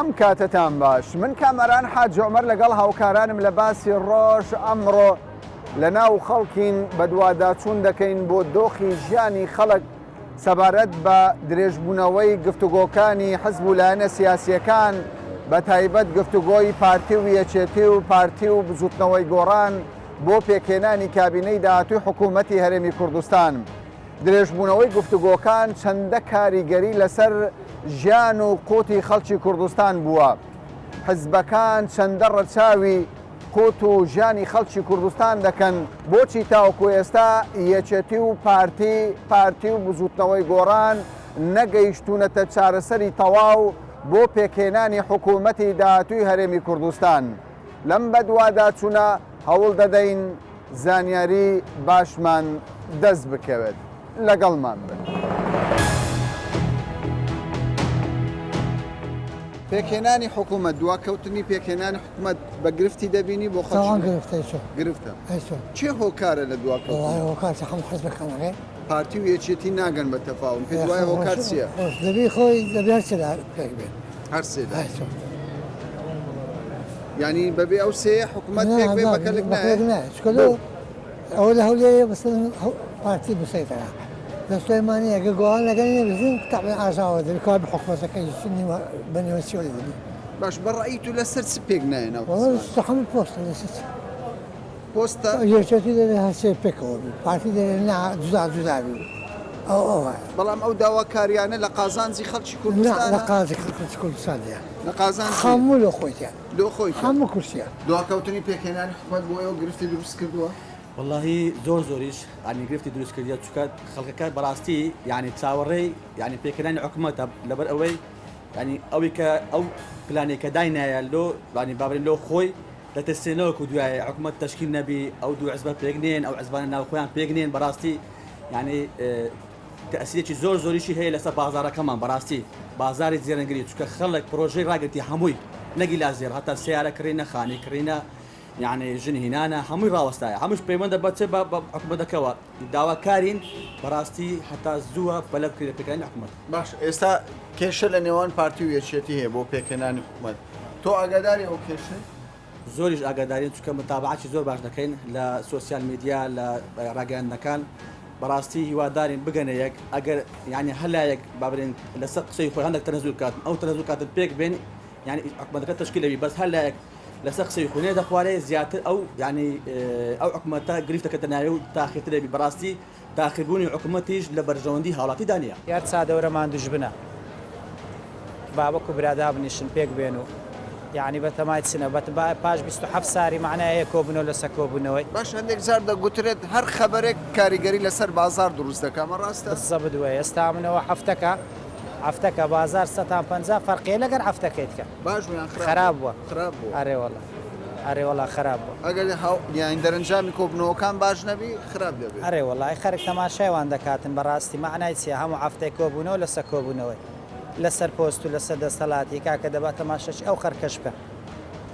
سلام کاتتان باش من کامەران حاج عومەر لەگەڵ هاوکارانم لە باسی ڕۆژ ئەمڕۆ لەناو خەڵکین بە دوواداچوون دەکەین بۆ دۆخی ژیانی خەڵک سەبارەت بە درێژبوونەوەی گفتوگۆکانی حزب و لایەنە سیاسیەکان بە تایبەت گفتوگۆی پارتی و یەکێتی و پارتی و بزوتنەوەی گۆڕان بۆ پێکهێنانی کابینەی داهاتووی حکوومەتی هەرێمی کوردستان. درێژبوونەوەی گفتوگۆکان چەندە کاریگەری لەسەر ژیان و قوتی خەڵکی کوردستان بووە. حزبەکان چەندە ڕەچاوی قوت و ژیانی خەڵکی کوردستان دەکەن، بۆچی تاوەکو ئێستا یەکێتی و پارتی و بزوتنەوەی گۆڕان نەگەیشتونەتە چارەسەری تەواو بۆ پێکهێنانی حکوومەتی داهاتووی هەرێمی کوردستان. لەم بەدواداچوونە هەوڵ دەدەین زانیاری باشمان دەست بکەوێت. لەگەڵمان بن. پێکهێنانی حکوومەت دواکەوتنی پێکهێنانی حکوومەت بە گرفتی دەبینی بۆ خەڵک گرفتە چێ هۆکارە لە دواکەوت حزبەکانەکە پارتی و یەکێتی ناگەن بە تەفاوم پێ دوای هۆکار چییە؟ دەبی خۆی دەبێت هەرسێدا پێک بێت هەر سێدا ینی بەبێ ئەو سێ حکوومەت پێک بێ بەکەلک نایە ئەوە لە هەولێرە بەسەر پارتی بسەیتەوە دەستۆیمانی ئەگە گۆڵان لەگەڵی نەبزین تاقی ئاژاوە دەبێت بە حکوومەتەکەی بەنێوەچیوە دەبی باش بەڕایی تو لەسەر چ پێک نایەنەوە هەموو پۆستە لەسەر پۆستە یەکێتی دەبێت هەرسێ پێکەوە بی پارتی دەبێت جودا بی بەڵام ئەو داواکاریانە لە قازانجی خەڵکی کوردستان لە قازی خەڵکی کوردستانیە لە قازان هەموو لە خۆیتیان لۆ خۆی هەموو کورسیە دواکەوتنی پێکهێنانی حکوومەت بۆ ئێوە گرفتی دروست کردووە؟ والله زۆریش ینی گرفتی دروست کردیە چکات خەڵکەکە بەڕاستی ینی چاوەڕێی ینی پێکردانی حکوومەتە لەبەر ئەوەی ینی ئەوەی کە ئەو پلانێکە داینایە لۆ ینی بابرین لۆ خۆی دەتەسێنەوە و دوایە حکوومەت تەشکیل نەبی ئەو دوو حزبە پێکنێن ئەو حزبانە ناوخۆیان پێکنێن بەڕاستی ینی تەسیرێکی زۆریشی هەیە لەسەر بازارەکەمان بەڕاستی بازاری زێرەنگری چکە خەڵک پرۆژەی ڕاگرتی هەمووی نەگی لازێر هەتا سیارە کڕینە خانی کڕینە یعنی ژن هینانە هەمووی ڕاوەستایە هەمووش پەیوەندە بەچێ بە حکوومەتەکەەوە داواکارین بەڕاستی هەتا زووە بەلەب کرد پێکانی حکوومەت. باش ئێستا کێشە لە نێوان پارتی و یەکێتی هەیە بۆ پێکهێنانی حکوومەت تۆ ئاگاداری ئەو کێشە؟ زۆریش ئاگادارین چکە متابعاتی زۆر باش دەکەین لە سوسیال میدیا لە ڕاگەیاندنەکان بەڕاستی هیوادارین بگەنە یەک ئەگەر ینی هەلایەک بابرین لەسەر قسەی خۆی هەندێک تەنەزول کات ئەو تەنەزول کاتت پێک بێن ینی حکوومەتەکە تشکیلەوی بەس هەلایەک لەسەر قسەی خونێ دەخوارێ زیاتر ئەو ینی ئەو حکوومەتە گرفتەکە ناوێ و تاخێتر دەبی بەڕاستی داخلبوونی حکوومەتیش لە بەرژەوەندی هاوڵاتی دانیە یار چادەورەمان دوژبنە بابەک و برادا بنیشن پێک بێن و یعنی بە تەمای چنە بە پاش 27 ساری معنایە کۆبوونەوە لەسەر کۆبوونەوەی باش هەندێک جار دەگوترێت هەر خەبەرێک کاریگەری لەسەر بازار دروست دەکە ئەمە ڕاستە؟ بزە بدوێ ئێستا منەوە هەفتەکە بازار 150 فەرقیە لەگەر هەفتەکەیت کە باش خراپ بووە ئەرێوەڵا خراپ بووە ئەگەر یان دەرەنجامی کۆبنەوەکان باش نەبی خراپ دەبێت ئەرێوەڵای خەرک تەماشایوان دەکاتن بەڕاستی معنای چیە هەموو هەفتەی کۆبوونەوە لەسەر کۆبوونەوەی لەسەر پۆست و لەسەر دەسەڵاتی کاکە دەبات تەماشەش ئەو خەرکەش بکە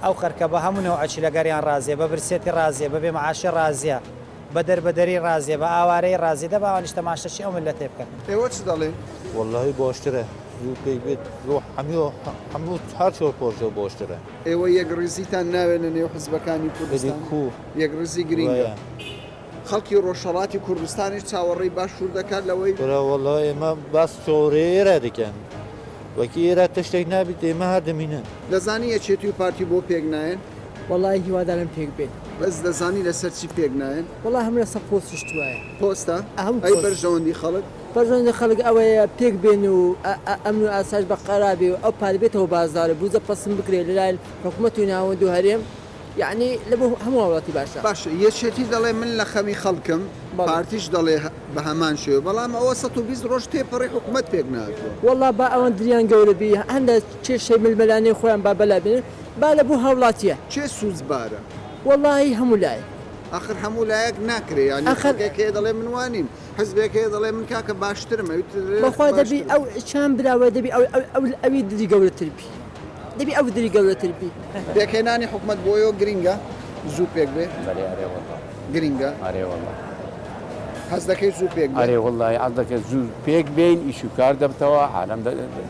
ئەو خەرکە بە هەموو ئەچی لەگەریان ڕازیە بە برسێتی ڕازیە بەبێ مەعاشی ڕازیە بە دەربەدەری ڕازیە بە ئاوارەی ڕازی دەباوانیش تەماشەشی ئەو ملەتێ بکەن. ئێوە چ دەڵێن؟ واللهی باشترە زوو پێی بێت هەموو هەر چۆر پۆرژە باشترە. ئێوە یەک ڕێزیتان ناوێنە نێو حزبەکانی کوردستان یەک ڕێزی گرینگە خەڵکی ڕۆژهەڵاتی کوردستانیش چاوەڕێی باشوور دەکات لەوەی وەڵڵا ئێمە باس چۆڕێرە دەکەن وەکی ئێرە تشتێک نابێت ئێمە هەر دەمینن. دەزانی یەکێتی و پارتی بۆ پێک نایەن؟ وەڵای هیوادارم پێک بێت. بەس دەزانی لەسەر چی پێک نایەن؟ وەڵا هەم لەسەر پۆستش توایە. پۆستە؟ ئەی بەرژەوەندی خەڵک؟ بەرژەوەندی خەڵک ئەوەیە پێک بێن و ئەمن و ئاساش بە قەرابێ و ئەو پاربێتەوە بازارە بوزە پەسم بکرێت لەلایەن حکوومەت و ناوەند و هەرێم یعنی لە هەموو وڵاتی باشە. باشە یەکێتی دەڵێ من لە خەمی خەڵکم پارتیش دەڵێ بە هەمان شێوە بەڵام ئەوە 120 ڕۆژ تێپەڕی حکوومەت پێک ناتوە. وەڵا با ئەوەن دریان گەورە بی هەندە چێشەی ململانەی خۆیان با بەلا بێن با لە بوو هەوڵاتیە چێ سوزبارە؟ وەڵی هەموو لایە آخر هەموو لایەک ناکرێ ینی خەڵکێکێ دەڵێ من وانین حزبێکێ دەڵێ من کاکە باشترم بەخوا دەبی ئەو چند براوە دەبی ئەوی دری گەورەتر بی دەبی ئەو دری گەورەتر بی. پێکهێنانی حکوومەت بۆیەوە گرینگە زوو پێک بێ گرینگە حەز دەکەی زوو پێک ئەرێ وڵی ئەڵ دەکە زوو پێک بین ئیش و کار دەبتەوە عالم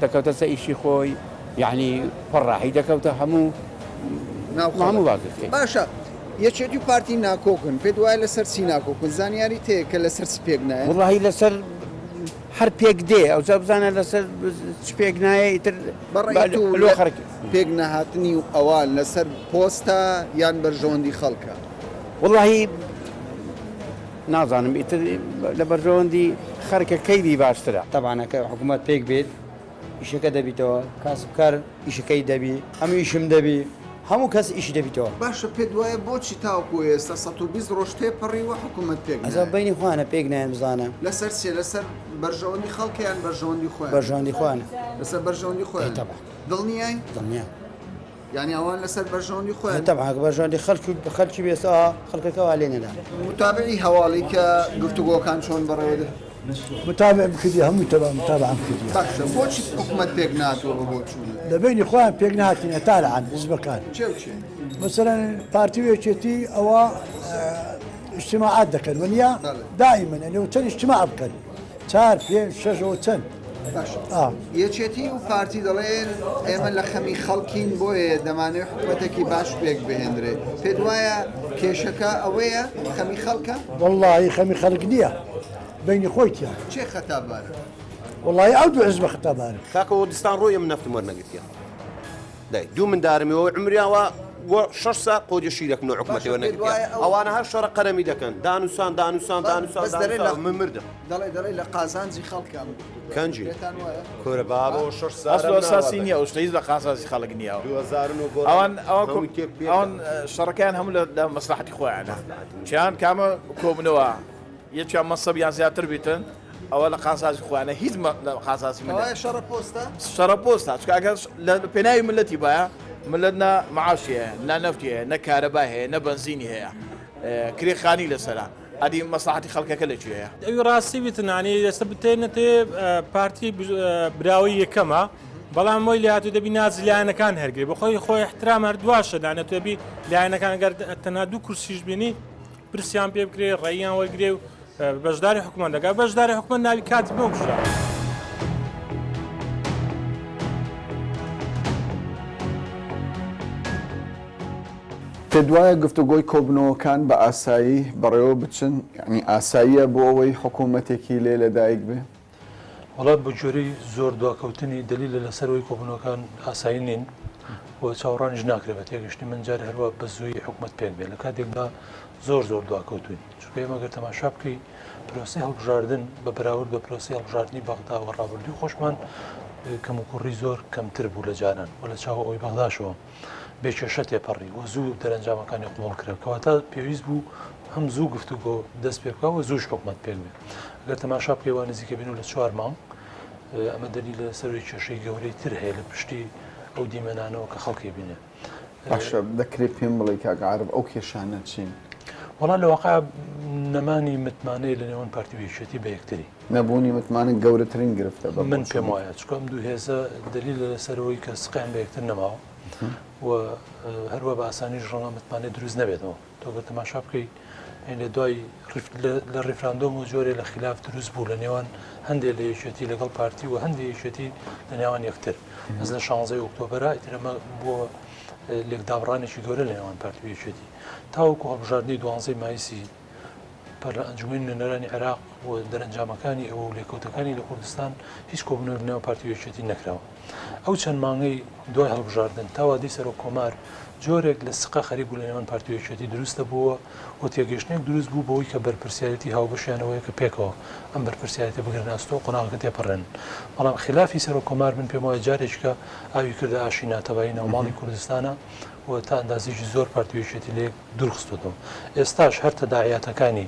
دەکەوتە سە ئیشی خۆی یعنی پڕاحی دەکەوتە هەموو وڵاتێ باشە یەکێتی و پارتی ناکۆکن پێ دوایە لەسەر چی ناکۆکن زانیاری تەیە کە لەسەر پێک نایە وڵی لەسەر هەر پێک دێ ئەو بزانە لەسەر پێک نایە ئیتر بەڕێ خەرکی پێک نەهاتنی و ئەوان لەسەر پۆستە یان بەرژەوەندی خەڵکە وڵی نازانم ئیتر لە بەرژەوەندی خەرکە کەیدی باشترە تەبانەکە حکوومەت پێک بێت ئیشەکە دەبیتەوە کاسبکار ئیشەکەی دەبی هەموو ئیشم دەبی هەموو کەس ئیشی دەبیتەوە باشە پێ دوایە بۆچی تاوەکو ئێستا 120 ڕۆژ تێپەڕیوە حکوومەت پێک ئەزە بینی خوانە پێک نایەن بزانە لەسەر چێ لەسەر بەرژەوەندی خەڵکیان بەرژەوەندی خۆیان بەرژەوەندی خوانە لەسەر بەرژەوەندی خۆیان دڵنیای دڵنیا یعنی ئەوان لەسەر بەرژەوەندی خۆیان تەبعا بەرژەوەندی خەڵکی بێستەوە خەڵکەکەوا لێنەدا متابعی هەواڵی کە گفتوگۆکان چۆن بەڕێوەدا متابع بکردی هەمووی تەبع متابعم کردی باشە بۆچی حکوومەت پێک ناتوە بۆ چوونە لەبینی خۆیان پێک نهاتینە تاالعان حزبەکان چێ و چێ مثلا پارتی وێچێتی ئەوە اجتماعات دەکەن وەنیا دائما ئەنێ چەند اجتماع بکەن 4 5 6 چەند یەکێتی و پارتی دەڵێن ئێمە لە خەمی خەڵکین بۆیە دەمانێت حکوومەتێکی باش پێک بهێنرێ پێ وایە کێشەکە ئەوەیە خەمی خەڵکە والله خەمی خەڵک نییە بینی خۆیتیان چێ خەتابارە والله ئەو دوو حزبە خەتابارە کاکە وەردستان ڕۆیە من نەفتم وەرنەگرتیە دای دوو من دارمیەوە عمریاوە 6 ساعت قۆدی شیرەکە نوع حکومەتی وەرنەگرتیە ئەوانە هەر شۆڕە قەرەمی دەکەن دانوسان مردم دەڵێ لە قازانجی خەڵکە کەنجی کۆرە بابەوە 6 ساعت ئەساسی نییە ئەو شتەیز لە قازانجی خەڵک نییە ئەوان شەڕەکەیان هەموو لە مەسلحەتی خۆیانە چیان کامە کۆبنەوە یەکیان مەسەبیان زیاتر بیتن ئەوە لە قازانجی خۆیانە هیچ لە قازانجی منە شەڕە پۆستە چکە لە پێناوی ملەتی باە ملت نە معاشی هەیە نە نەفتی هەیە نە کارەبای هەیە نە بنزینی هەیە کرێخانی لەسەرە ئەدی مەسلحەتی خەڵکەکە لەکوێ هەیە ئەوی ڕاستی بیتنانی دەستە بتێنێتێ پارتی براوی یەکەمە بەڵام وی لە هاتوو دەبی نازی لایەنەکان هەرگری بەخۆی خۆی احترام هەردوواشە دانێتێبی لایەنەکان گەر تەنها دوو کورسیش بینی پرسیان پێ بکرێ ڕێیان وەرگێ و بەشداری حکوومەت دەکات بەشداری حکوومەت ناوی کاتی بۆکشە پێ دوایە گفتوگۆی کۆبنەوەکان بە ئاسایی بەڕێوە بچن ینی ئاساییە بۆ ئەوەی حکوومەتێکی لێ لەدایک بێ وڵات بە جۆرەی زۆر دواکەوتنی دلیل لەسەرەوەی کۆبنەوەکان ئاسایی نین و چاوەڕانیش ناکرێت بە تێگەشتی من جارێ هەروە بە زووی حکوومەت پێک بێت لە کاتێکدا زۆر دواکەوتنی چونکە ئێمە گەر تەماشا بکەی پرۆسی هەڵبژاردن بە بەراورد بە پرۆسی هەڵبژاردننی بەغدا و ڕابردووی خۆشمان کەم و کوڕی زۆر کەمتر بوو لە جانان و لە چاوە ئەوی بەغداشەوە بێکێشە تێپەڕی و زوو دەرەنجامەکانی قوڵ کرد کەواتە پێویست بوو هەم زوو گفتوگۆ دەست پێ بکەوە و زووش حکوومەت پێک بێت ئەگەر تەماشا بکەوە نزیکە بین و لە 4 مانگ ئەمە دەلیل لە سەروی کێشەی گەورەی تر هەیە لە پشتی ئەو دیمەنانەوە کە خەڵکی بینێ باشە دەکرێت پێم بڵێ کاگعاعرب ئەو کێشانە چین وەڵا لە واقع نەمانی متمانەیە لە نێوان پارتی وێکێتی بە یەکتری نەبوونی متمانە گەورەترین گرفتە من پێم وایە چکۆم دوو هێزە دلیل لەسەرەوەی کە سقیان بە یەکتر نەماوە و هەروە بە ئاسانیش ڕەنگە متمانەی دروست نەبێتەوە تۆ گەر تەماشا بکەی لە دوای لە ڕێفراندۆم و جۆرێ لە خلاف دروست بوو لە نێوان هەندێک لە یەکێتی لەگەڵ پارتی و هەندێک یەکێتی لە نێوان یەکتر ئەس لە 16 ئۆکتۆبەرە ئیترەمە بۆ لێکدابڕانێکی گەورە لە نێوان پارتی یەکێتی تاوەکو هەڵبژاردننی 12 مایسی ئەنجومەنی نوێنەرانی عێراق و دەرەنجامەکانی ئەوە و لێکەوتەکانی لە کوردستان هیچ کۆبنەوە نێوان پارتی یەکێتی نەکراوە ئەو چەند مانگەی دوای هەڵبژاردن تاوادی سەرۆک کۆمار جۆرێک لە سقا خەریک بوو لە نێوان پارتی یەکێتی دروستە بووە و تێگەشتنێک دروست بوو بەوەی کە بەرپرسیارەتی هاوبەشیانەوەیە کە پێکەوە ئەم بەرپرسیارەتە بگرناستەوە قۆناغەکە تێپەڕێن بەڵام خلافی سەرۆک کۆمار من پێم وایە جارێککە ئاوی کردە ئاشی ناتەبایی ناوماڵی کوردستانە و تا ئەندازێکی زۆر پارتی یەکێتی لێک دوورخستوتەوە ئێستاش هەر تەداعیاتەکانی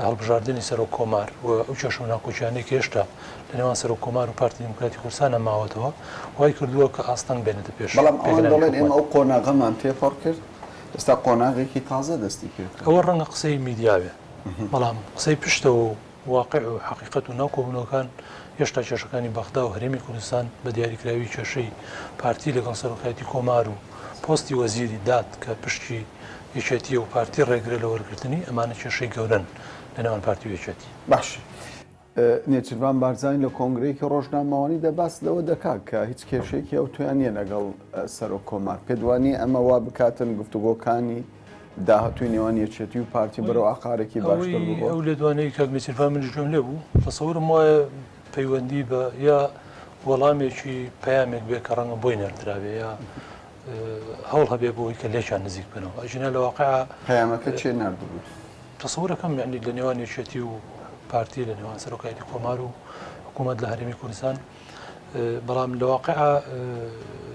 هەڵبژاردننی سەرۆک کۆمار و ئەو کێشە و ناکۆچیانەی هێشتا لە نێوان سەرۆک کۆمار و پارتی دموکراتی کوردستانە ماوەتەوە وای کردووە کە ئاستەنگ بێنێتە پێش بەڵام ئەوان دەڵێن ئێمە ئەو قۆناغەمان تێپەڕ کرد ئێستا قۆناغێکی تازە دەستی کرد ئەوە ڕەنگە قسەی میدیاوێ بەڵام قسەی پشتەوە و واقع و حقیقەت و ناوکۆبنەوەکان هێشتا کێشەکانی بەغدا و هەرێمی کوردستان بە دیاریکراوی کێشەی پارتی لەگەڵ سەرۆکایەتی کۆمار و پۆستی وەزیری داد کە پشتی یەکێتی و پارتی ڕێگرە لە وەرگرتنی ئەمانە کێشەی گەورن لە نێوان پارتی یەکێتی باش نێچیروان بارزانانی لە کۆنگرەیەکی ڕۆژنامەوانی دەباس لەوە دەکات کە هیچ کێشەیەکی ئەو توانیە لەگەڵ سەر و کۆمار پێدوانی ئەمە وا بکاتن گفتوگۆکانی داهاتوی نێوان یەکێتی و پارتی بەرەو ئاقارێکی باشتر بوو. ئەو لێ دوانەی کاک نێچیروان منیش گوێم لێ بوو تەسەورم وایە پەیوەندی بە یا وەڵامێکی پەیامێک بێ کە ڕەنگە بۆی نەردراوێ یا هەوڵ هەبێ بۆی کە لێکیان نزیک بنەوە ئەژینە لە واقعا پەیامەکە چێ نردبوو تەسەورەکەم یعنی لە نێوان یەکێتی و پارتی لە نێوان سەرۆکایەتی کۆمار و حکوومەت لە هەرێمی کوردستان بەڵام لە واقعا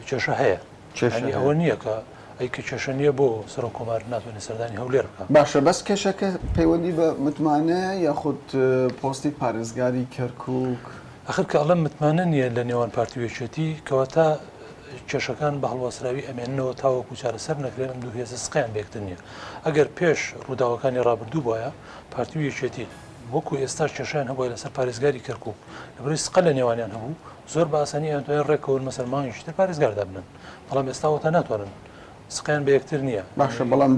کێشە هەیە ئەوە نییە کە ئەیکە کێشە نییە بۆ سەرۆک کۆمار ناتوانێت سەردانی هەولێر بکات. باشە بەس کێشەکە پەیوەندی بە متمانەیە یاخود پۆستی پارێزگاری کەرکووک ئەخر کە ئەڵەم متمانە نییە لە نێوان پارتی و یەکێتی کەواتە کێشەکان بە هەڵواسراوی ئەمێننەوە تاوەکو چارەسەر نەکرێن ئەم دوو هێزە سقیان بێکتر نییە. ئەگەر پێش ڕووداوەکانی ڕابردوو بۆیە پارتی و یەکێتی وەکو ئێستا کێشیان هەبووە لەسەر پارێزگاری کەرکووک لەبەرەوەی سقە لە نێوانیان هەبوو زۆر بە ئاسانی ئەتوانێت ڕێکەوەن مەسەلمانیشتر پارێزگاردا بنن بەڵام ئێستاوەتە ناتوانن سقیان بە یەکتر نییە. باشە بەڵام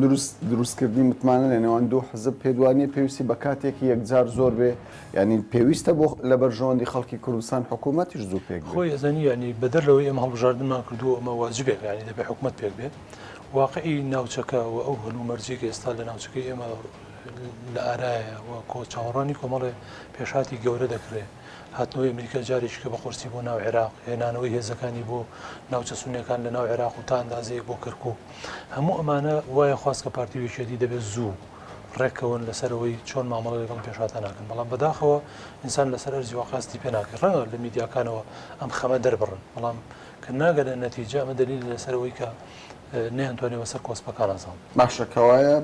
دروستکردنی متمانە لە نێوان دوو حزب پێدوانیە پێویستی بە کاتێکی یەکجار زۆر بێ ینی پێویستە بۆ لە بەرژەوەندی خەڵکی کوردستان حکوومەتیش زوو پێک خۆی ئەزانی ینی بەدەرەوەی ئەمە هەڵبژاردنمان کردووە ئەمە واجبێک ینی دەبێت حکوومەت پێک بێت واقعی ناوچەکە و ئەو هەلوو مەرجێک ئێستا لە ناوچەکەی ئێمە لە ئارایە و چاوەڕانی کۆمەڵێ پێشاتی گەورە دەکرێت هاتنەوەی ئەمریکا جارێکی کە بە قورسی بۆ ناو عێراق هێنانەوەی هێزەکانی بۆ ناوچە سونیەکان لە ناو عێراق و تا ئەندازەیەک بۆ کەرکووک هەموو ئەمانە وایە خواست کە پارتی و یەکێتی دەبێت زوو ڕێکەون لەسەرەوەی چۆن مامەڵە لەگەڵ پێشاتە ناکەن بەڵام بەداخەوە ئینسان لەسەر ئەرزی واقعستی پێ ناکەن ڕەنگە لە میدیاکانەوە ئەم خەمە دەربڕن بەڵام کە ناگەنە نەتیجە ئەمە دلیل لەسەرەوەی کە نەیانتوانێت بەسەر کۆسپەکان ئەزان باشەکەوایە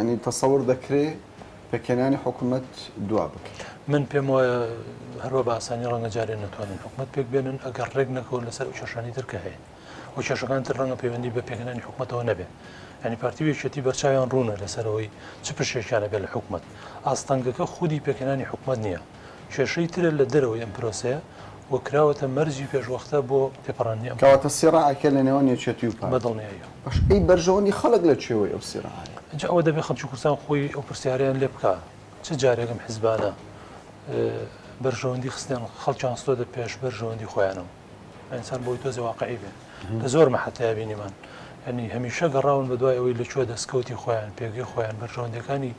ینی تەسەور دەکرێت پێکێنانی حکوومەت دوا بکە من پێم وایە هەروە بە ئاسانی ڕەنگە جارێ ناتوانن حکوومەت پێک بێنن ئەگەر ڕێک نەکەون لەسەر و کێشانی تر کە هەیە و کێشەکان تر ڕەنگە پەیوەندی بە پێکێنانی حکوومەتەوە نەبێ ینی پارتی و یەکێتی بەرچاویان ڕوونە لەسەرەوەی چ پشتێکیانە بێت لە حکوومەت ئاستەنگەکە خودی پێکێنانی حکوومەت نییە کێشەی ترە لە دەرەوەی ئەم پرۆسەیە و کراوەتە مەرجی پێشوەختە بۆ تێپەڕاندنی کەواتە سیڕائەکە لە نێوان یەکێتی و پارتی بەدڵنیایە باش ئەی بەرژەوەندی خەڵک لە کوێوەی ئەو سیڕائەیە اینجا ئەوە دەبێت خەڵکی کوردستان خۆی ئەو پرسیاریان لێ بکە چ جارێکم حیزبانە بەرژەوەندی خستیان خەڵکیان ستۆدە پێش بەرژەوەندی خۆیانەوە ئینسان بۆی تۆزی واقعی بێ لە زۆر مەحەتەیە بینیمان ینی هەمیشە گەڕاون بە دوای ئەوەی لەکوێ دەستکەوتی خۆیان پێگەی خۆیان بەرژەوەندەکانی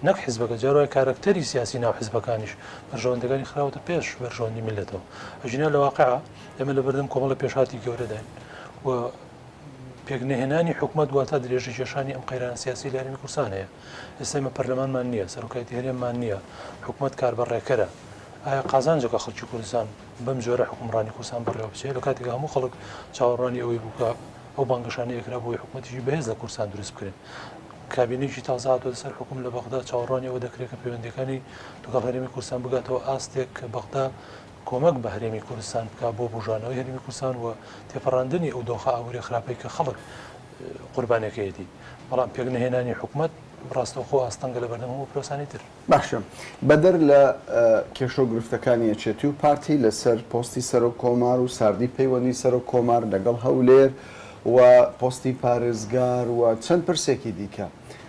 نەک حیزبەکە جاروای کارکتەری سیاسی ناو حیزبەکانیش بەرژەوەندەکانی خراوەتە پێش بەرژەوەندی میلەتەوە ئەژینە لە واقعا ئێمە لە بەردەم کۆمەڵە پێشاتی گەورەداین و پێکنەهێنانی حکوومەت واتە درێژە کێشانی ئەم قەیرانە سیاسی لە هەرێمی کوردستان هەیە ئێستا ئێمە پەرلەمانمان نییە سەرۆکایەتی هەرێممان نییە حکوومەت کاربەڕێکەرە ئایا قازانجەکە خەڵکی کوردستان بەم جۆرە حکومڕانی کوردستان بڕێوە بچێت لە کاتێکە هەموو خەڵک چاوەڕوانی ئەوەی بووکە ئەو بانگەشانەیە کرا بۆی حکوومەتیشی بەهێز لە کوردستان دروست بکرێن کابینێکی تازە هاتووە لەسەر حکوم لە بەغدا چاوەڕوانی ئەوە دەکرێت کە پەیوەندیەکانی لەگەڵ هەرێمی کوردستان بگاتەوە ئاستێک کە بەغدا کۆمەک بە هەرێمی کوردستان بکات بۆ بژانەوەی هەرێمی کوردستان و تێپەڕاندنی ئەو دۆخە ئاوری خراپەی کە خەڵک قوربانەکەیەتی بەڵام پێکنەهێنانی حکوومەت ڕاستەوخۆ ئاستەنگە لە بەردەم و پرۆسانی تر باشە بەدەر لە کێشە و گرفتەکانی یەکێتی و پارتی لەسەر پۆستی سەرۆک کۆمار و ساردی پەیوەندی سەرۆک کۆمار لەگەڵ هەولێر و پۆستی پارێزگار و چەند پرسێکی دیکە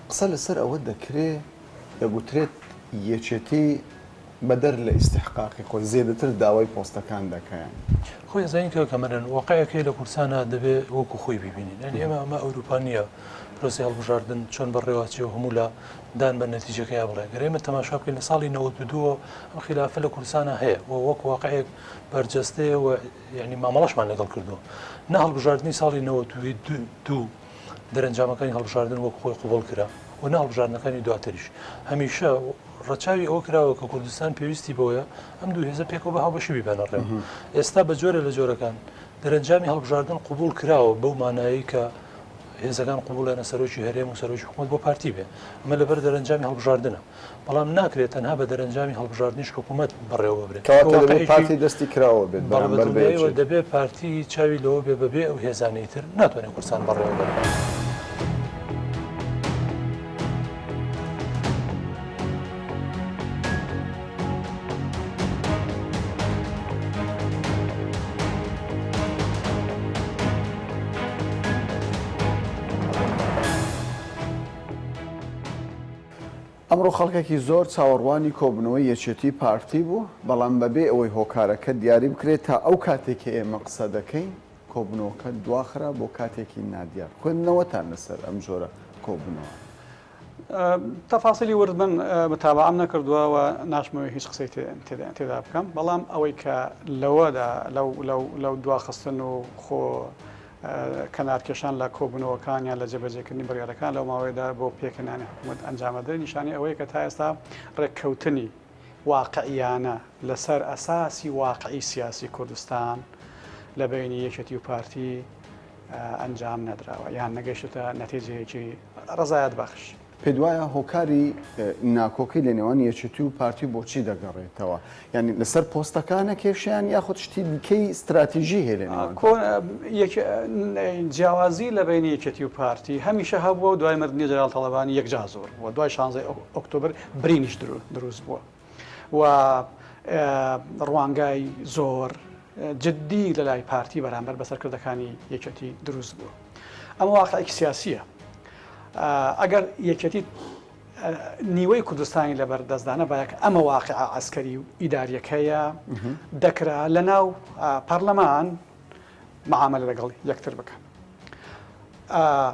قسە لەسەر ئەوە دەکرێت دەگوترێت یەکێتی بەدەر لە ئیستحقاقی خۆی زیاتر داوای پۆستەکان دەکەیان خۆی زانین کە کەمەرن واقعەکەی لە کوردستانە دەبێت وەکو خۆی ببینین ئەنی ئەمە ئەوروپا نییە پرۆسی هەڵبژاردن چۆن بەڕێوەچی و هەموو لە دان بە نەتیجەکەی بڵێ گەرێمە تەماشا بکەین لە ساڵی 92 ئەم خلافە لە کوردستانە هەیە و وەک واقعەیەک بەرجەستەیە و ینی مامەڵەشمان لەگەڵ کردووە نە هەڵبژاردننی ساڵی 92 دەرەنجامەکانی هەڵبژاردن وەک خۆی قوبڵ کرا و نە هەڵبژاردنەکانی دواتریش هەمیشە ڕەچاوی ئەو کراوە کە کوردستان پێویستی بۆیە ئەم دوو هێزە پێکەوە بە هاوبەشی بیبەنەڕێ ئێستا بە جۆرە لە جۆرەکان دەرەنجامی هەڵبژاردن قوبول کراوە بەو مانایی کە هێزەکان قوبولێنە سەرۆکی هەرێم و سەرۆکی حکوومەت بۆ پارتی بێ ئەمە لەبەر دەرەنجامی هەڵبژاردنە بەڵام ناکرێت تەنها بە دەرەنجامی هەڵبژاردنیش حکوومەت بڕێوە بێت پارتی دەستی کراوە بێت دەبێت پارتی چاوی لەوە بێ بەبێ ئەو هێزانەی تر ناتوانێت کوردستان بڕێوە بێت. ئەمڕۆ خەڵکێکی زۆر چاوەڕوانی کۆبنەوەی یەکێتی پارتی بوو بەڵام بەبێ ئەوەی هۆکارەکە دیاری بکرێت تا ئەو کاتێکی ئێمە قسە دەکەین کۆبنەوەکە دواخرا بۆ کاتێکی نادیار خوێندنەوەتان لەسەر ئەم جۆرە کۆبنەوە. تەفاسیلی ورد من بەتابعام نەکردووە و ناشمەوەی هیچ قسەی تێدا بکەم بەڵام ئەوەی کە لەوەدا لەو دواخستن و خۆ کەنارکێشان لە کۆبنەوەکانیان لە جێبەجێکردنی بڕیارەکان لەو ماوەیەدا بۆ پێکەنانی حکوومەت ئەنجامەدە نیشانی ئەوەیە کە تا ئێستا ڕێککەوتنی واقعیانە لەسەر ئەساسی واقعی سیاسی کوردستان لە بینی یەکێتی و پارتی ئەنجام نەدراوە یان نەگەیشتە نەتیجەیەکی ڕزایەت بەخش. پێ وایە هۆکاری ناکۆکەی لە نێوان یەکێتی و پارتی بۆچی دەگەڕێتەوە ینی لەسەر پۆستەکانە کێشیان یاخود شتی دیکەی استراتیژی هەیە لە نێوان جیاوازی لە بینی یەکێتی و پارتی هەمیشە هەبووە و دوای مردنی جەنرال تەڵەبانی یەکجا زۆر بووە دوای 16 ئۆکتۆبر برینیش دروست بووە و ڕوانگای زۆر جددی لە لای پارتی بەرامبەر بەسەرکردەکانی یەکێتی دروست بووە. ئەمە واقعێکی سیاسیە. ئەگەر یەکێتی نیوەی کوردستانی لەبەر دەستدانە باەک ئەمە واقع عسکەری و ئیداریەکەیە دەکرا لە ناو پەرلەمان معاملە لەگەڵ یەکتر بکەن.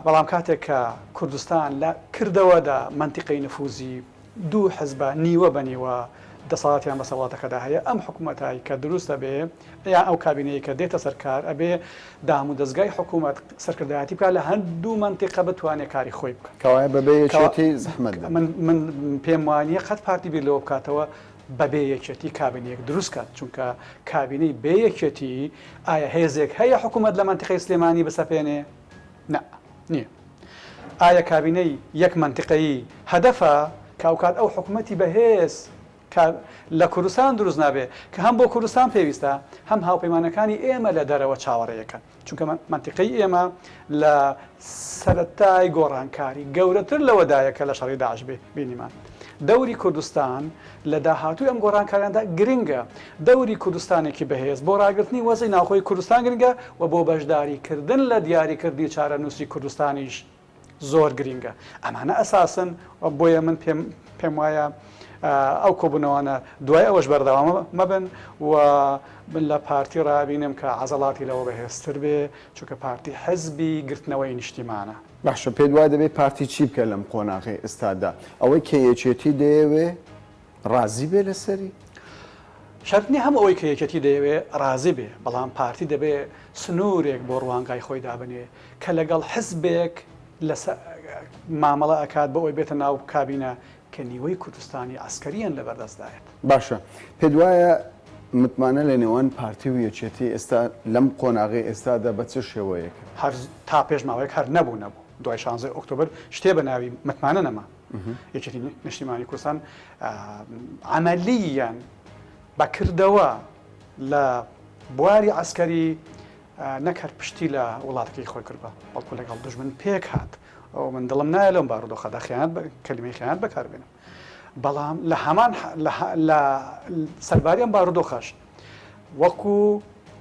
بەڵام کاتێک کە کوردستان لە کردەوەدا منتیقەی نفوزی دوو حزبە نیوە بە نیوە دەسەڵاتیان بە سەڵاتەکەدا هەیە ئەم حکوومەتایی کە دروستە بێ یان ئەو کابینەیە کە دێتە سەرکار ئەبێ دام و دەستگای حکوومەت سەرکردایەتی بکات لە هەندوو منتیقە بتوانێت کاری خۆی بکات کەوایە بەبێ یەکێتی زەحمەت من پێم وانییە قەت پارتی بیر لەوە بکاتەوە بەبێ یەکێتی کابینەیەک دروست کات چونکە کابینەی بێ یەکێتی ئایا هێزێک هەیە حکوومەت لە منتیقەی سلێمانی بسەپێنێ؟ نە نییە. ئایا کابینەی یەک منتیقەیی هەدەفە کاوکات ئەو حکوومەتی بەهێز لە کوردستان دروست نابێ کە هەم بۆ کوردستان پێویستە هەم هاوپەیمانەکانی ئێمە لە دەرەوە چاوەڕێیەکەن چونکە منتیقەی ئێمە لە سەرەتای گۆڕانکاری گەورەتر لەوەدایە کە لە شەڕی داعش بینیمان. دەوری کوردستان لە داهاتووی ئەم گۆڕانکاریاندا گرنگە دەوری کوردستانێکی بەهێز بۆ ڕاگررتنی وەزی ناوخۆی کوردستان گرنگە و بۆ بەشداریکردن لە دیاریکردی چارە نووسی کوردستانیش زۆر گرنگە. ئەمانە ئەساسن بۆیە من پێم وایە ئەو کۆبوونەوەانە دوای ئەوەش بەردەوام مەبن و لە پارتی ڕابینم کە عەزەڵاتی لەوە بەهێزتر بێ چونکە پارتی حزبی گرتنەوەی نیشتیمانە. باشە پێ دوای دەبێت پارتی چی بکە لەم قۆناغی ئێستادا ئەوەی کە یەکێتی دەیەوێ ڕازی بێ لەسەری؟ شەرنی هەم ئەوەی کە یەکێتی دەیەوێ ڕازی بێ بەڵام پارتی دەبێ سنوورێک بۆ ڕوانگای خۆی دابنێ کە لەگەڵ حزبێک مامەڵە ئەکات بە ئەوی بێتە ناو کابینە کە نیوەی کوردستانی عسکەریان لەبەردەستدایێت. باشە پێ وایە متمانە لە نێوان پارتی و یەکێتی ئێستا لەم قۆناغی ئێستادا بە چ شێوەیەک هەر تا پێش ماوەیەک هەر نەبوو دوای 16 ئۆکتۆبر شتێ بە ناوی متمانە نەما یەکێتی نیشتیمانی کوردستان عەمەلیان بەکردەوە لە بواری عسکەری نەکرد پشتی لە وڵاتەکەی خۆی کردبە بەڵکو لەگەڵ دژمن پێک هات ئەو من دڵم نایە لەم بارودۆخەدا خیانەت کەلیمەی خیانەت بەکاربێنم بەڵام لە هەمان لە سەرباریان بارودۆخەش وەکو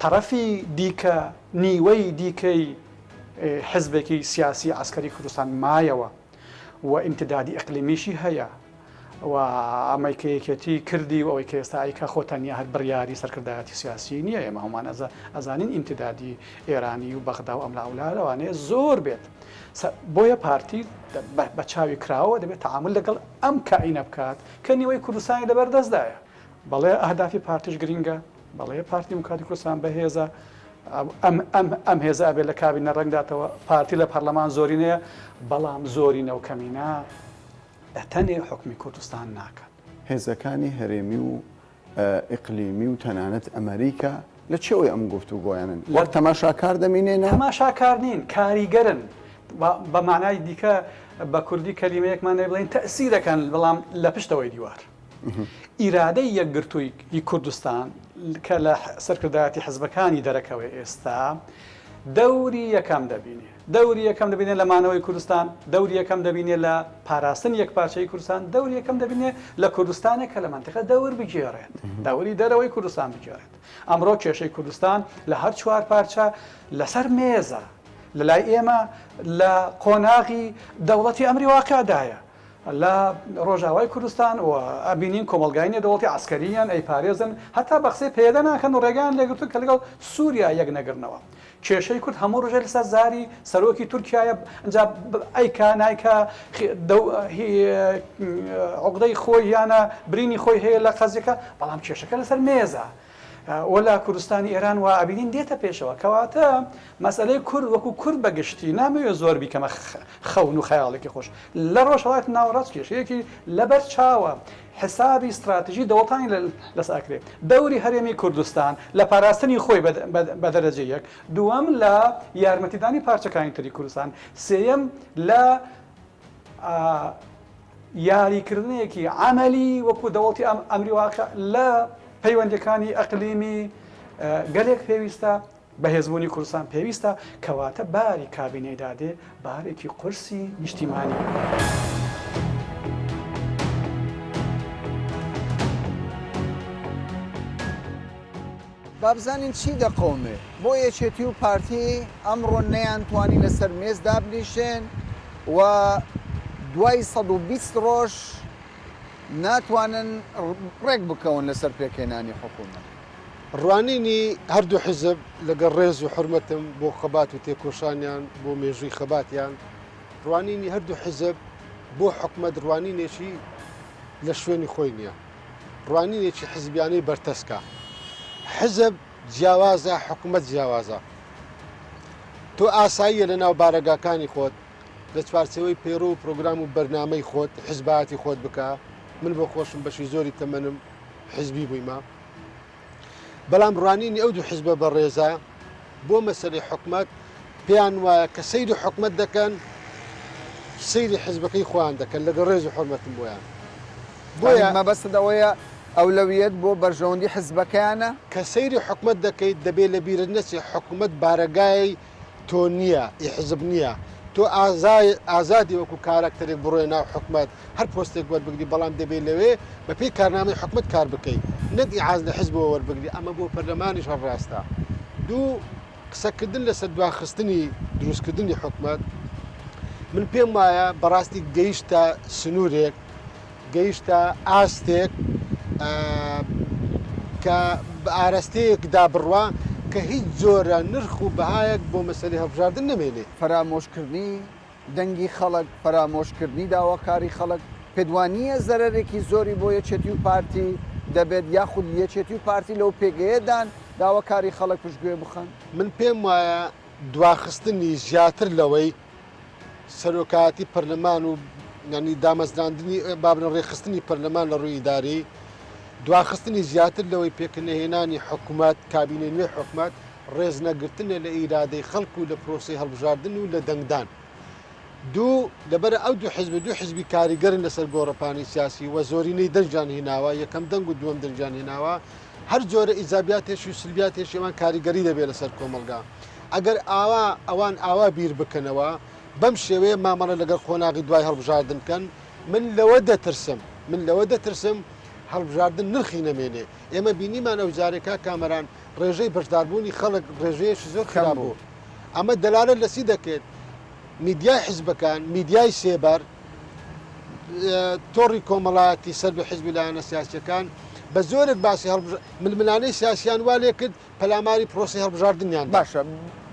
تەرەفی دیکە نیوەی دیکەی حزبێکی سیاسی عسکەری کوردستان مایەوە و ئیمتدادی ئەقلیمیشی هەیە و ئەمەی کە یەکێتی کردی و ئەوەی کە ئێستا ئایکە خۆتەنیا هەر بڕیاری سەرکردایەتی سیاسی نییە ئێمە هەمان ئەزانین ئیمتدادی ئێرانی و بەغدا و ئەم لاولارەوانەیە زۆر بێت بۆیە پارتی بە چاوی کراوە دەبێت تەعامل لەگەڵ ئەم کائینە بکات کە نیوەی کوردستانی لەبەردەستدایە بەڵێ ئەهدافی پارتیش گرینگە بەڵێ پارتی دموکراتی کوردستان بەهێزە ئەم هێزە ئەبێت لە کابینە ڕەنگداتەوە پارتی لە پەرلەمان زۆرینەیە بەڵام زۆرینە و کەمینە تەنێ حکمی کوردستان ناکات. هێزەکانی هەرێمی و ئیقلیمی و تەنانەت ئەمریکا لە چێوەی ئەم گفتوگۆیانن وەک تەماشاکار دەمینێنە؟ تەماشاکار نین کاریگەرن بە معنای دیکە بە کوردی کەلیمەیەکمان بڵێن تەئسیرەکەن بەڵام لە پشتەوەی دیوار. ئیرادەی یەکگرتووی کوردستان کە لە سەرکردایەتی حزبەکانی دەرەکەوەی ئێستا دەوری یەکەم دەبینێ دەوری یەکەم دەبینێت لە مانەوەی کوردستان دەوری یەکەم دەبینێت لە پاراستن یەکپارچەی کوردستان دەوری یەکەم دەبینێت لە کوردستانێک کە لە منتیقە دەور بگێڕێت دەوری دەرەوەی کوردستان بگێڕێت. ئەمڕۆ کێشەی کوردستان لە هەر چوار پارچە لەسەر مێزە لە لای ئێمە لە قۆناغی دەوڵەتی ئەمری واقعدایە لە ڕۆژاوای کوردستان و ئەبینین کۆمەلگای نێودەوڵەتی عسکەریان ئەیپارێزن هەتا بە قسەی پێدا ناکەن و ڕێگان لێگرتون کە لەگەڵ سووریا یەک نەگرنەوە کێشەی کورد هەموو ڕۆژێ لەسەر زاری سەرۆکی تورکایە ئەجا ئەیکا نایکە عقدەی خۆی یانە برینی خۆی هەیە لە قەزیەکە بەڵام کێشەکە لەسەر مێزە وەلا کوردستانی ئێران و ئەبینین دێتە پێشەوە کەواتە مەسئلەی کورد وەکو کورد بەگشتی نامەوێت زۆر بیکەمە خەون و خەیاڵێکی خۆش لە ڕۆژهڵات ناوەڕاست کێشەیەکی لەبەر چاوە حسابی استراتژی دەوڵەتانی لەساکرێت دەوری هەرێمی کوردستان لە پاراستنی خۆی بە دەرەجە یەک دووەم لە یارمەتیدانی پارچەکانی تری کوردستان سێیەم لە یاریکردنەیەکی عملی وەکو دەوڵەتی ئەمری واقع لە پەیوەندەکانی ئەقلیمی گەلێک پێویستە بەهێزبوونی کوردستان پێویستە کەواتە باری کابینەی دادێ بارێکی قورسی نیشتیمانی بابزانین چی دەقۆمێ بۆ یەکێتی و پارتی ئەمڕۆ نەیانتوانی لەسەر مێز دابنیشێن و دوای 120 ڕۆژ ناتوانن ڕێک بکەون لەسەر پێکێنانی حکوومەت ڕوانینی هەردوو حزب لەگەڵ ڕێز و حرمەتم بۆ خەبات و تێکۆشانیان بۆ مێژووی خەباتیان ڕوانینی هەردوو حزب بۆ حکومەت ڕوانینێکی لە شوێنی خۆی نییە ڕوانینێکی حزبیانەی بەرتەسکە حزب جیاوازە حکومەت جیاوازە تۆ ئاساییە لە ناو بارەگاکانی خۆت لە چوارچەوەی پێڕۆ و پرۆگرام و بەرنامەی خۆت حزباتی خۆت بکە من بۆ خۆشم بەشی زۆری تەمەنم حزبی بوویمە بەڵام ڕوانینی ئەو دوو حزبە بە ڕێزە بۆ مەسەلەی حکومەت پێیان وایە کە سەیری حکومەت دەکەن سەیری حزبەکەی خۆیان دەکەن لەگەڵ ڕێز و حرمەتم بۆیان بۆیە مەبەستەوەیە ئەولەویەت بۆ بەرژەوەندی حزبەکەیانە کە سەیری حکومەت دەکەیت دەبێت لە بیرت نەچێ حکومەت بارەگای تۆ نییە حزب نییە تۆ ئازادی وەکو کارکتەرێک بڕۆی ناو حکومەت هەر پۆستێک وەربگری بەڵام دەبێت لەوێ بە پێی کارنامەی حکومەت کار بکەیت نەک ئیعاز لە حزبەوە وەربگری ئەمە بۆ پەرلەمانیش هەڕاستە دوو قسەکردن لەسەر دواخستنی دروستکردنی حکومەت من پێم وایە بەڕاستی گەیشتە سنوورێک گەیشتە ئاستێک کە ئاراستەیەکدا بڕوا کە هیچ جۆرە نرخ و بەهایەک بۆ مەسەلەی هەڵبژاردن نەمێنێ فەرامۆشکردنی دەنگی خەڵک فەرامۆشکردنی داواکاری خەڵک پێدوانیە زەرێکی زۆری بۆ یەکێتی و پارتی دەبێت یاخود یەکێتی و پارتی لەو پێگەیەدان داواکاری خەڵک پشتگوێ بخەن من پێم وایە دواخستنی زیاتر لەوەی سەرۆکاتی پەرلەمان و ینی دامەزراندنی بابنە ڕێخستنی پەرلەمان لە ڕووی ئیداری دواخستنی زیاتر لەوەی پێکردنهێنانی حکوومەت کابینە نوێ حکوومەت ڕێز نەگرتنە لە ئیرادەی خەڵکو و لە پرۆسی هەڵبژاردن و لە دەنگدان دوو لەبەر ئەو دوو حزبی کاریگەرن لەسەر گۆڕەپانی سیاسی وە زۆرینەی دەنجان هێناوە یەکەم دەنگ و دووەم دەنجان هێناوە هەر جۆرە ئیزابیاتێکی و سلبیاتێکی ئەوان کاریگەری دەبێت لەسەر کۆمەلگا ئەگەر ئەوان ئاوا بیر بکەنەوە بەم شێوەیە مامەڵە لەگەڵ خۆناغی دوای هەڵبژاردن بکەن من لەوە دەترسم هەڵبژاردن نرخی نەمێنێ ئێمە بینیمان ئەو جارێکا کامەران ڕێژەی بەشداربوونی خەڵک ڕێژەیەکی زۆر خراپ بوو ئەمە دەلالە لەسی دەکێت میدیای حزبەکان میدیای سێبەر تۆڕی کۆمەڵایەتی سەر بە حزبی لایەنە سیاسیەکان بە زۆرێک باسی ململانەی سیاسیان وا لێ کرد پەلاماری پرۆسی هەڵبژاردنیان باشە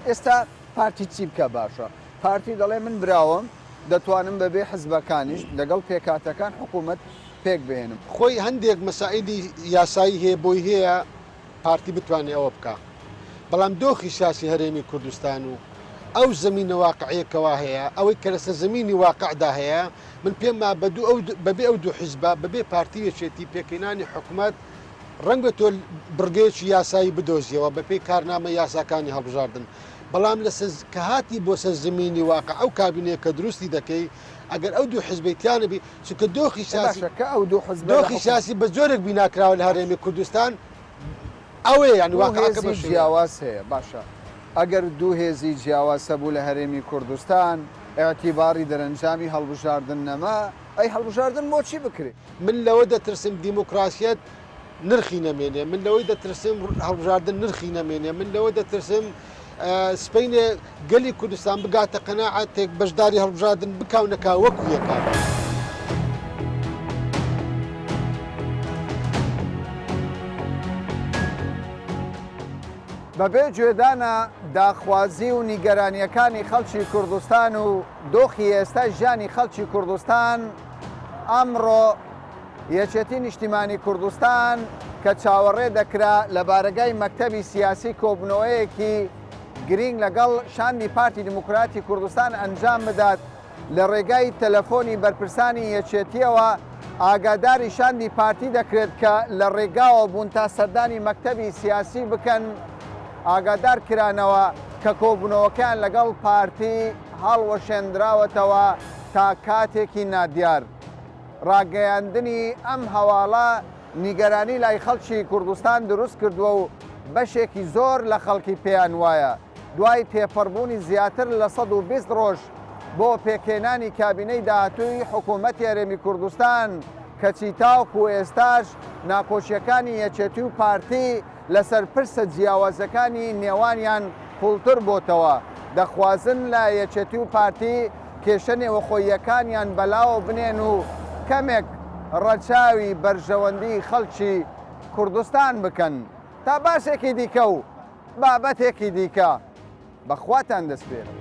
ئێستا پارتی چی بکە باشە پارتی دەڵێ من براوم دەتوانم بەبێ حزبەکانیش لەگەڵ پێکاتەکان حکوومەت پێک بێنم خۆی هەندێک مەسائیدی یاسایی هەیە بۆی هەیە پارتی بتوانێت ئەوە بکە بەڵام دۆخی سیاسی هەرێمی کوردستان و ئەو زمینە واقعەکەوا هەیە ئەوەی کە لەسەر زمینی واقعدا هەیە من پێم بەبێ ئەو دوو حیزبە بەبێ پارتیەکێتی پێکەینانی حکوومەت ڕەنگە تۆ بڕگەیەکی یاسایی بدۆزیەوە بەپێی کارنامە یاساکانی هەڵبژاردن بەڵام کە هاتی بۆ سەر زمینی واقع ئەو کابینەیە کە دروستی دەکەی ئەگەر ئەو دوو حزبیتیانەبی چکە دۆخی سیاسی بە جۆرێک بیناکراوە لە هەرێمی کوردستان ئەوەیە یان واقعەکە جیاواز هەیە باشە ئەگەر دوو هێزی جیاوازە بوو لە هەرێمی کوردستان ئاعتیباری دەرەنجامی هەڵبژاردن نەما ئەی هەڵبژاردن بۆچی بکرێت من لەوە دەترسم دیموکراسیەت نرخی نەمێنێ من لەوەی دەترسم هەڵبژاردن نرخی نەمێنێ من لەوە دەترسم سپینێ گەلی کوردستان بگاتە قەناعەتێک بەشداری هەڵبژاردن بکاونەکە وەکو یەکە بەبێ گوێدانە داخوازی و نیگەرانیەکانی خەڵکی کوردستان و دۆخی ئێستا ژیانی خەڵکی کوردستان ئەمڕۆ یەکێتی نیشتیمانی کوردستان کە چاوەڕێ دەکرا لە بارگای مەکتەبی سیاسی کۆبنەوەیەکی گرنگ لەگەڵ شاندی پارتی دموکراتی کوردستان ئەنجام بدات لە ڕێگای تەلەفۆنی بەرپرسانی یەکێتیەوە ئاگاداری شاندی پارتی دەکرێت کە لە ڕێگاوە بوون تا سەردانی مەکتەبی سیاسی بکەن ئاگادار کرانەوە کە کۆبوونەوەکان لەگەڵ پارتی هەڵوەشێنراوەتەوە تا کاتێکی نادیار. ڕاگەیاندنی ئەم هەواڵە نیگەرانی لای خەڵکی کوردستان دروست کردووە و بەشێکی زۆر لە خەڵکی پێیان وایە دوای تێپەڕبوونی زیاتر لە 120 ڕۆژ بۆ پێکهێنانی کابینەی داهاتووی حکوومەتی هەرێمی کوردستان کەچی تاوکو ئێستاش ناکۆچیەکانی یەکێتی و پارتی لەسەر پرسە جیاوازەکانی نێوانیان پوڵتر بۆتەوە دەخوازن لە یەکێتی و پارتی کێشە نێوەخۆییەکانیان بەلاوە بنێن و کەمێک ڕەچاوی بەرژەوەندی خەڵکی کوردستان بکەن تا باشێکی دیکە و بابەتێکی دیکە بەخواتان دەست پێێن.